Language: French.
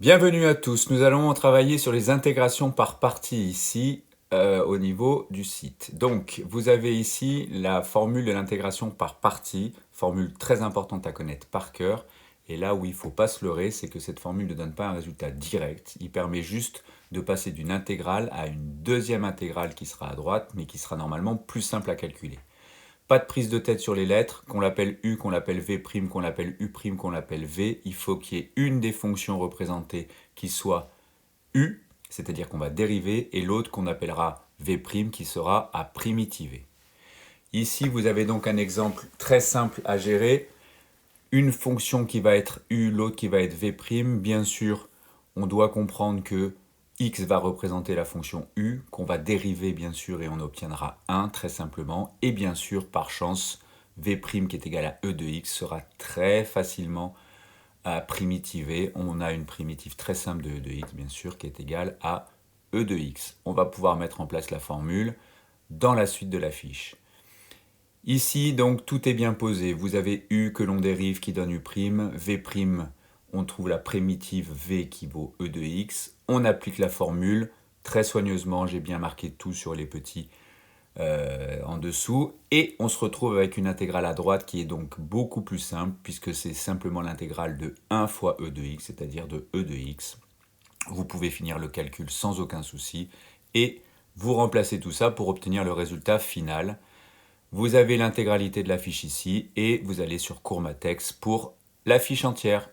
Bienvenue à tous, nous allons travailler sur les intégrations par partie ici au niveau du site. Donc vous avez ici la formule de l'intégration par partie, formule très importante à connaître par cœur. Et là où il ne faut pas se leurrer, c'est que cette formule ne donne pas un résultat direct, il permet juste de passer d'une intégrale à une deuxième intégrale qui sera à droite, mais qui sera normalement plus simple à calculer. Pas de prise de tête sur les lettres, qu'on l'appelle U, qu'on l'appelle V', qu'on l'appelle U', qu'on l'appelle V. Il faut qu'il y ait une des fonctions représentées qui soit U, c'est-à-dire qu'on va dériver, et l'autre qu'on appellera V', qui sera à primitiver. Ici, vous avez donc un exemple très simple à gérer. Une fonction qui va être U, l'autre qui va être V'. Bien sûr, on doit comprendre que x va représenter la fonction u, qu'on va dériver bien sûr et on obtiendra 1 très simplement. Et bien sûr, par chance, v' qui est égal à e de x sera très facilement primitivé. On a une primitive très simple de e de x bien sûr qui est égale à e de x. On va pouvoir mettre en place la formule dans la suite de la fiche. Ici, donc, tout est bien posé. Vous avez u que l'on dérive qui donne u', v', on trouve la primitive v qui vaut e de x. On applique la formule très soigneusement, j'ai bien marqué tout sur les petits en dessous. Et on se retrouve avec une intégrale à droite qui est donc beaucoup plus simple puisque c'est simplement l'intégrale de 1 fois e de x, c'est-à-dire de e de x. Vous pouvez finir le calcul sans aucun souci et vous remplacez tout ça pour obtenir le résultat final. Vous avez l'intégralité de la fiche ici et vous allez sur Cours Matex pour la fiche entière.